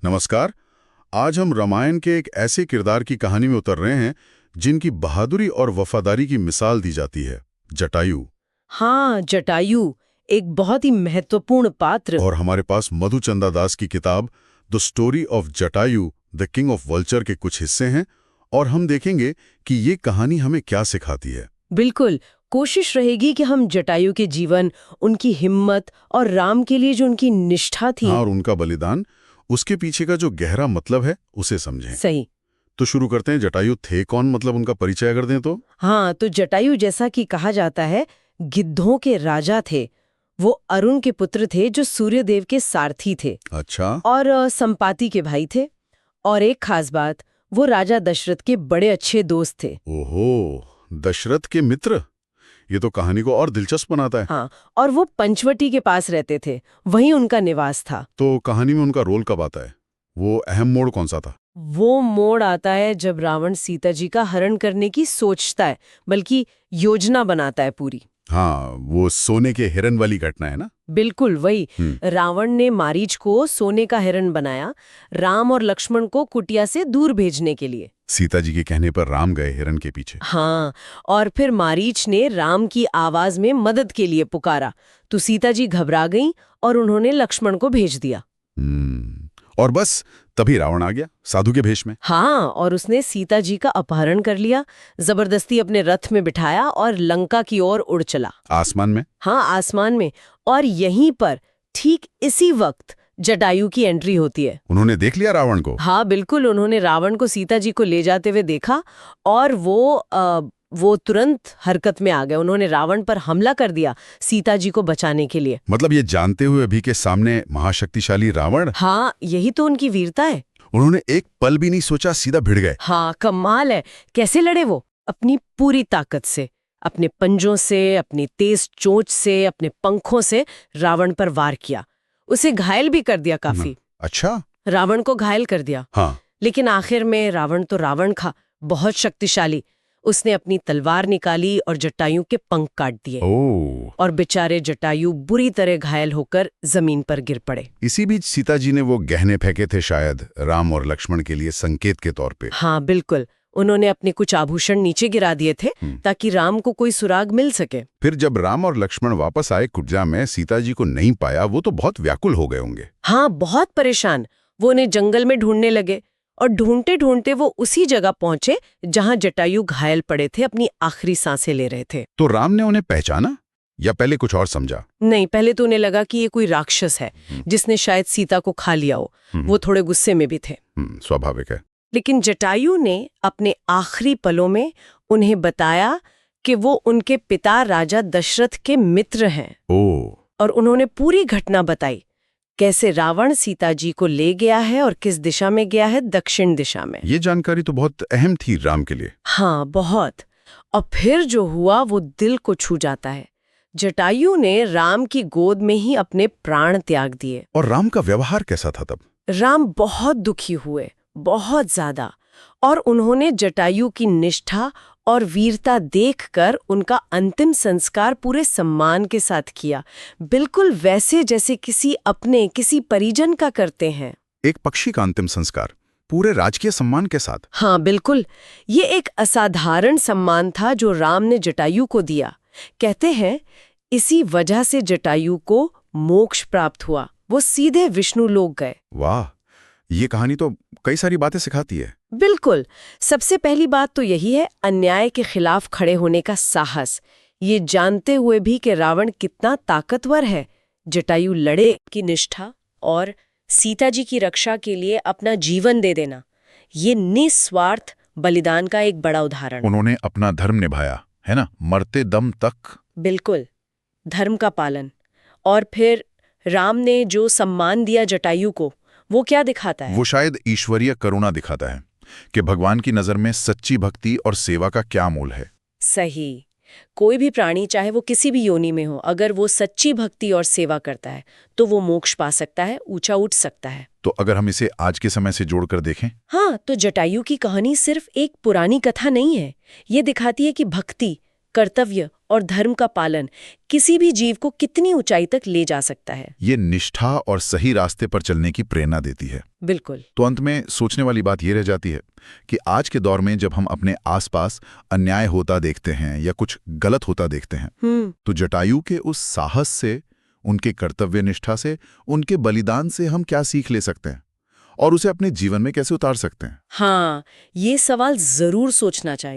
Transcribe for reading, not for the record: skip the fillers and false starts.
नमस्कार। आज हम रामायण के एक ऐसे किरदार की कहानी में उतर रहे हैं जिनकी बहादुरी और वफादारी की मिसाल दी जाती है, जटायु। हाँ, जटायु एक बहुत ही महत्वपूर्ण पात्र। और हमारे पास मधुचंदा दास की किताब the story of Jatayu the king of vulture के कुछ हिस्से हैं और हम देखेंगे कि ये कहानी हमें क्या सिखाती है। बिल्कुल, कोशिश रहेगी कि हम जटायु के जीवन, उनकी हिम्मत और राम के लिए जो उनकी निष्ठा थी, हाँ, और उनका बलिदान, उसके पीछे का जो गहरा मतलब है उसे समझें। सही। तो शुरू करते हैं। जटायु थे कौन, मतलब उनका परिचय अगर दें तो? हाँ, तो जटायु जैसा कि कहा जाता है गिद्धों के राजा थे। वो अरुण के पुत्र थे जो सूर्यदेव के सारथी थे। अच्छा। और संपाति के भाई थे। और एक खास बात, वो राजा दशरथ के बड़े अच्छे दोस्त थे। ओहो, दशरथ के मित्र। ये तो कहानी को और दिलचस्प बनाता है। हाँ, और वो पंचवटी के पास रहते थे, वहीं उनका निवास था। तो कहानी में उनका रोल कब आता है? वो अहम मोड़ कौन सा था? वो मोड़ आता है जब रावण सीता जी का हरण करने की सोचता है, बल्कि योजना बनाता है पूरी। हाँ, वो सोने के हिरन वाली घटना है ना? बिल्कुल वही। रावण ने मारीच को सोने का हिरन बनाया, राम और लक्ष्मण को कुटिया से दूर भेजने के लिए। सीता जी के कहने पर राम गए हिरन के पीछे। हाँ, और फिर मारीच ने राम की आवाज में मदद के लिए पुकारा, तो सीता जी घबरा गईं और उन्होंने लक्ष्मण को भेज दिया। और बस तभी रावण आ गया, साधु के भेष में। हाँ, और उसने सीता जी का अपहरण कर लिया, जबरदस्ती अपने रथ में बिठाया और लंका की ओर उड़ चला। आसमान में? हाँ, आसमान में। और यहीं पर ठीक इसी वक्त जटायु की एंट्री होती है। उन्होंने देख लिया रावण को? हाँ बिल्कुल, उन्होंने रावण को सीता जी को ले जाते हुए देखा और वो तुरंत हरकत में आ गए। उन्होंने रावण पर हमला कर दिया सीता जी को बचाने के लिए। मतलब ये जानते हुए भी के सामने महाशक्तिशाली रावण? हाँ, यही तो उनकी वीरता है। उन्होंने एक पल भी नहीं सोचा, सीधा भिड़ गए। हाँ, कमाल है। कैसे लड़े वो? अपनी पूरी ताकत से, अपने पंजों से, अपनी तेज चोंच से, अपने पंखों से रावण पर वार किया। उसे घायल भी कर दिया काफी। अच्छा, रावण को घायल कर दिया। हाँ। लेकिन आखिर में रावण तो रावण था, बहुत शक्तिशाली। उसने अपनी तलवार निकाली और जटायु के पंख काट दिए। और बेचारे जटायु बुरी तरह घायल होकर जमीन पर गिर पड़े। इसी बीच सीता जी ने वो गहने फेंके थे, शायद राम और लक्ष्मण के लिए संकेत के तौर पे। हाँ बिल्कुल, उन्होंने अपने कुछ आभूषण नीचे गिरा दिए थे ताकि राम को कोई सुराग मिल सके। फिर जब राम और लक्ष्मण वापस आए कुटिया में, सीता जी को नहीं पाया, वो तो बहुत व्याकुल हो गए होंगे। हाँ, बहुत परेशान। वो उन्हें जंगल में ढूंढने लगे और ढूंढते ढूंढते वो उसी जगह पहुंचे जहां जटायु घायल पड़े थे, अपनी आखिरी सांसें ले रहे थे। तो राम ने उन्हें पहचाना या पहले कुछ और समझा? नहीं, पहले तो उन्हें लगा कि ये कोई राक्षस है जिसने शायद सीता को खा लिया हो। वो थोड़े गुस्से में भी थे। स्वाभाविक है। लेकिन जटायु ने अपने आखिरी पलों में उन्हें बताया कि वो उनके पिता राजा दशरथ के मित्र हैं। और उन्होंने पूरी घटना बताई, कैसे रावण सीता जी को ले गया है और किस दिशा में गया है, दक्षिण दिशा में। ये जानकारी तो बहुत अहम थी राम के लिए। हाँ, बहुत। और फिर जो हुआ वो दिल को छू जाता है। जटायु ने राम की गोद में ही अपने प्राण त्याग दिए। और राम का व्यवहार कैसा था तब? राम बहुत दुखी हुए, बहुत ज्यादा। और उन्होंने जटायु की निष्ठा और वीरता देखकर उनका अंतिम संस्कार पूरे सम्मान के साथ किया, बिल्कुल वैसे जैसे किसी परिजन का करते हैं। एक पक्षी का अंतिम संस्कार पूरे राजकीय सम्मान के साथ। हाँ बिल्कुल, ये एक असाधारण सम्मान था जो राम ने जटायु को दिया। कहते हैं इसी वजह से जटायु को मोक्ष प्राप्त हुआ, वो सीधे विष्णु लोक गए। वाह, ये कहानी तो कई सारी बातें सिखाती है। बिल्कुल। सबसे पहली बात तो यही है, अन्याय के खिलाफ खड़े होने का साहस। ये जानते हुए भी कि रावण कितना ताकतवर है, जटायु लड़े की निष्ठा और सीता जी की रक्षा के लिए अपना जीवन दे देना, ये निस्वार्थ बलिदान का एक बड़ा उदाहरण। उन्होंने अपना धर्म निभाया, है ना, मरते दम तक। बिल्कुल, धर्म का पालन। और फिर राम ने जो सम्मान दिया जटायु को, वो क्या दिखाता है? वो शायद ईश्वरीय करुणा दिखाता है कि भगवान की नजर में सच्ची भक्ति और सेवा का क्या मोल है। सही। कोई भी प्राणी, चाहे वो किसी भी योनि में हो, अगर वो सच्ची भक्ति और सेवा करता है तो वो मोक्ष पा सकता है, ऊंचा उठ सकता है। तो अगर हम इसे आज के समय से जोड़कर देखें? हाँ, तो जटायु की कहानी सिर्फ एक पुरानी कथा नहीं है। ये दिखाती है कि भक्ति, कर्तव्य और धर्म का पालन किसी भी जीव को कितनी ऊंचाई तक ले जा सकता है। ये निष्ठा और सही रास्ते पर चलने की प्रेरणा देती है। बिल्कुल। तो अंत में सोचने वाली बात ये रह जाती है कि आज के दौर में जब हम अपने आसपास अन्याय होता देखते हैं या कुछ गलत होता देखते हैं, तो जटायु के उस साहस से, उनके कर्तव्य निष्ठा से, उनके बलिदान से हम क्या सीख ले सकते हैं और उसे अपने जीवन में कैसे उतार सकते हैं? हाँ, ये सवाल जरूर सोचना चाहिए।